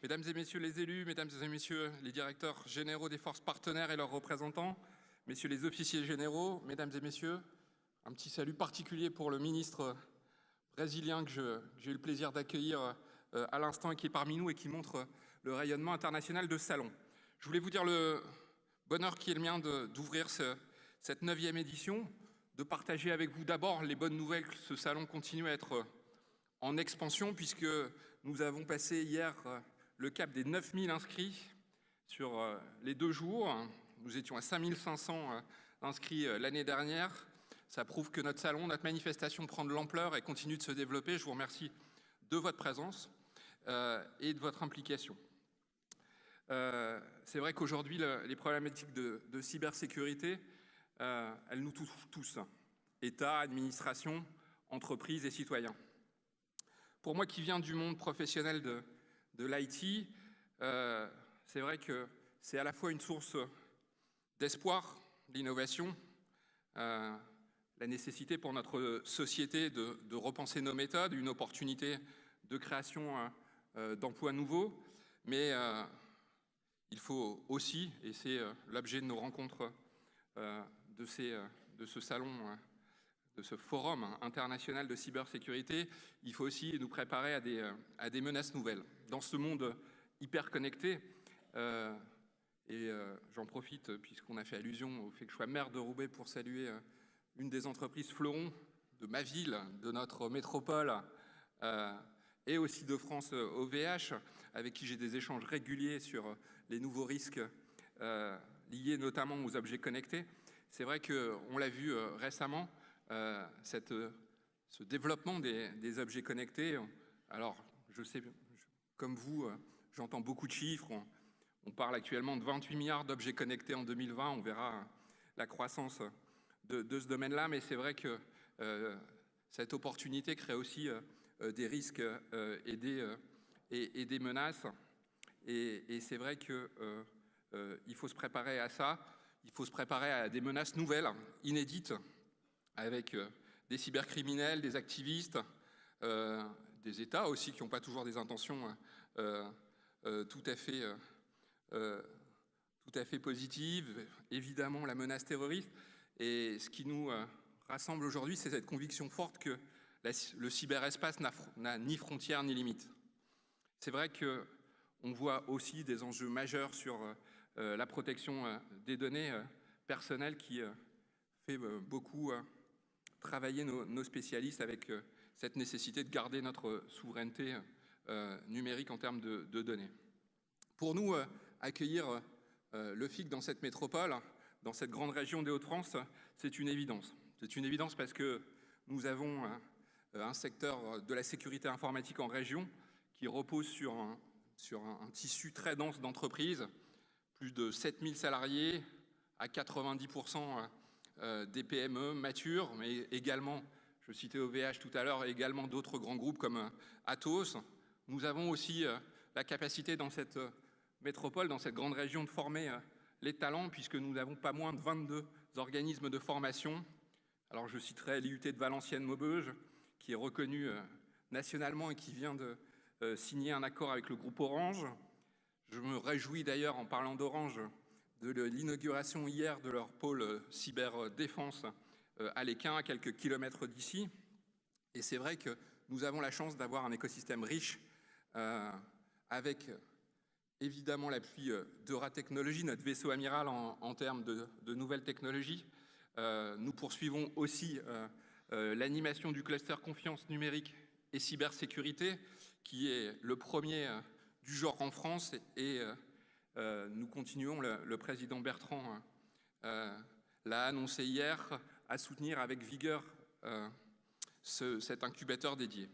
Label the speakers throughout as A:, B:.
A: Mesdames et messieurs les élus, mesdames et messieurs les directeurs généraux des forces partenaires et leurs représentants, messieurs les officiers généraux, mesdames et messieurs, un petit salut particulier pour le ministre brésilien que j'ai eu le plaisir d'accueillir à l'instant et qui est parmi nous et qui montre le rayonnement international de ce salon. Je voulais vous dire le bonheur qui est le mien d'ouvrir cette 9e édition, de partager avec vous d'abord les bonnes nouvelles que ce salon continue à être en expansion puisque nous avons passé hier le cap des 9000 inscrits sur les 2 jours. Nous étions à 5500 inscrits l'année dernière. Ça prouve que notre salon, notre manifestation prend de l'ampleur et continue de se développer. Je vous remercie de votre présence et de votre implication. C'est vrai qu'aujourd'hui, les problématiques de cybersécurité, elles nous touchent tous, État, administration, entreprises et citoyens. Pour moi qui viens du monde professionnel de l'IT, c'est vrai que c'est à la fois une source d'espoir, d'innovation, la nécessité pour notre société de repenser nos méthodes, une opportunité de création d'emplois nouveaux, mais il faut aussi, et c'est l'objet de nos rencontres de ce salon, de ce forum international de cybersécurité, il faut aussi nous préparer à des menaces nouvelles. Dans ce monde hyper connecté, j'en profite puisqu'on a fait allusion au fait que je sois maire de Roubaix pour saluer une des entreprises fleurons de ma ville, de notre métropole, et aussi de France OVH, avec qui j'ai des échanges réguliers sur les nouveaux risques liés notamment aux objets connectés. C'est vrai qu'on l'a vu récemment, ce développement des objets connectés. Alors, je sais, comme vous, j'entends beaucoup de chiffres. On parle actuellement de 28 milliards d'objets connectés en 2020. On verra la croissance de ce domaine-là, mais c'est vrai que cette opportunité crée aussi des risques et des menaces. Et c'est vrai qu'il faut se préparer à ça. Il faut se préparer à des menaces nouvelles, inédites, avec des cybercriminels, des activistes, des États aussi qui n'ont pas toujours des intentions tout à fait positives, évidemment la menace terroriste. Et ce qui nous rassemble aujourd'hui, c'est cette conviction forte que le cyberespace n'a ni frontières ni limites. C'est vrai qu'on voit aussi des enjeux majeurs sur la protection des données personnelles qui fait beaucoup travailler nos spécialistes avec cette nécessité de garder notre souveraineté numérique en termes de données. Pour nous, accueillir le FIC dans cette métropole, dans cette grande région des Hauts-de-France, c'est une évidence. C'est une évidence parce que nous avons un secteur de la sécurité informatique en région qui repose sur un tissu très dense d'entreprises, plus de 7000 salariés, à 90% des PME matures, mais également, je citais OVH tout à l'heure, également d'autres grands groupes comme Atos. Nous avons aussi la capacité dans cette métropole, dans cette grande région, de former les talents, puisque nous n'avons pas moins de 22 organismes de formation. Alors je citerai l'IUT de Valenciennes-Maubeuge, qui est reconnu nationalement et qui vient de signer un accord avec le groupe Orange. Je me réjouis d'ailleurs, en parlant d'Orange, de l'inauguration hier de leur pôle cyberdéfense à l'Équin, à quelques kilomètres d'ici. Et c'est vrai que nous avons la chance d'avoir un écosystème riche avec évidemment l'appui d'Euratechnologies, notre vaisseau amiral en termes de nouvelles technologies. Nous poursuivons aussi l'animation du cluster confiance numérique et cybersécurité, qui est le premier du genre en France, et nous continuons, le président Bertrand l'a annoncé hier, à soutenir avec vigueur cet incubateur dédié.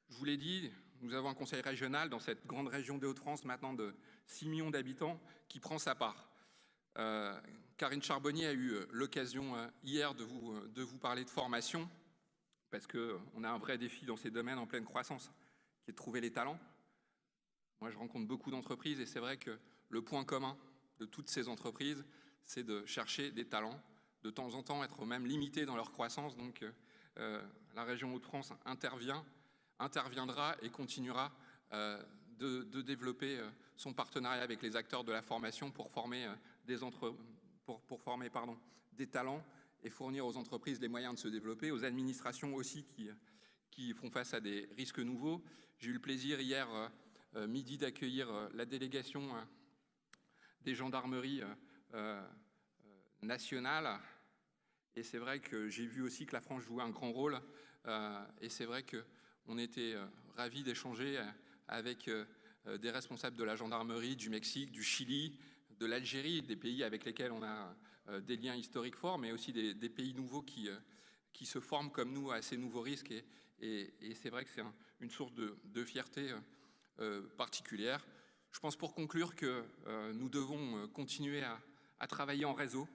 A: Je vous l'ai dit, nous avons un conseil régional dans cette grande région des Hauts-de-France, maintenant de 6 millions d'habitants, qui prend sa part. Karine Charbonnier a eu l'occasion hier de vous parler de formation, parce qu'on a un vrai défi dans ces domaines en pleine croissance, qui est de trouver les talents. Moi, je rencontre beaucoup d'entreprises et c'est vrai que le point commun de toutes ces entreprises, c'est de chercher des talents, de temps en temps être même limités dans leur croissance. Donc, la région Hauts-de-France interviendra et continuera de développer son partenariat avec les acteurs de la formation pour former des talents et fournir aux entreprises les moyens de se développer, aux administrations aussi qui font face à des risques nouveaux. J'ai eu le plaisir hier midi d'accueillir la délégation des gendarmeries nationales. Et c'est vrai que j'ai vu aussi que la France jouait un grand rôle. Et c'est vrai qu'on était ravis d'échanger avec des responsables de la gendarmerie, du Mexique, du Chili, de l'Algérie, des pays avec lesquels on a des liens historiques forts, mais aussi des pays nouveaux qui se forment comme nous à ces nouveaux risques. Et c'est vrai que c'est une source de fierté particulière. Je pense pour conclure que nous devons continuer à travailler en réseau,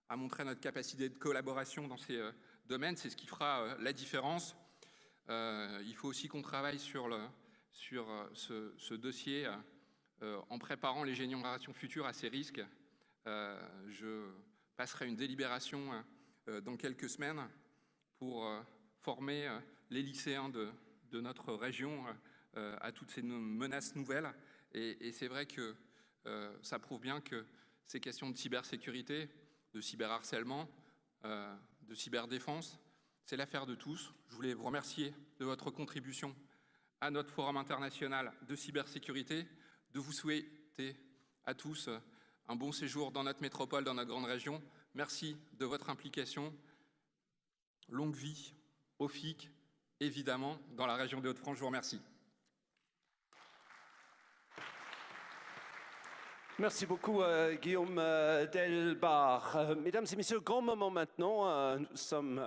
A: à montrer notre capacité de collaboration dans ces domaines. C'est ce qui fera la différence. Il faut aussi qu'on travaille sur ce dossier en préparant les générations futures à ces risques. Je passerai une délibération dans quelques semaines pour former les lycéens de notre région à toutes ces menaces nouvelles. Et c'est vrai que ça prouve bien que ces questions de cybersécurité, de cyberharcèlement, de cyberdéfense, c'est l'affaire de tous. Je voulais vous remercier de votre contribution à notre Forum international de cybersécurité, de vous souhaiter à tous un bon séjour dans notre métropole, dans notre grande région. Merci de votre implication. Longue vie au FIC, évidemment, dans la région des Hauts-de-France. Je vous remercie.
B: Merci beaucoup, Guillaume Delbarre. Mesdames et messieurs, grand moment maintenant. Nous sommes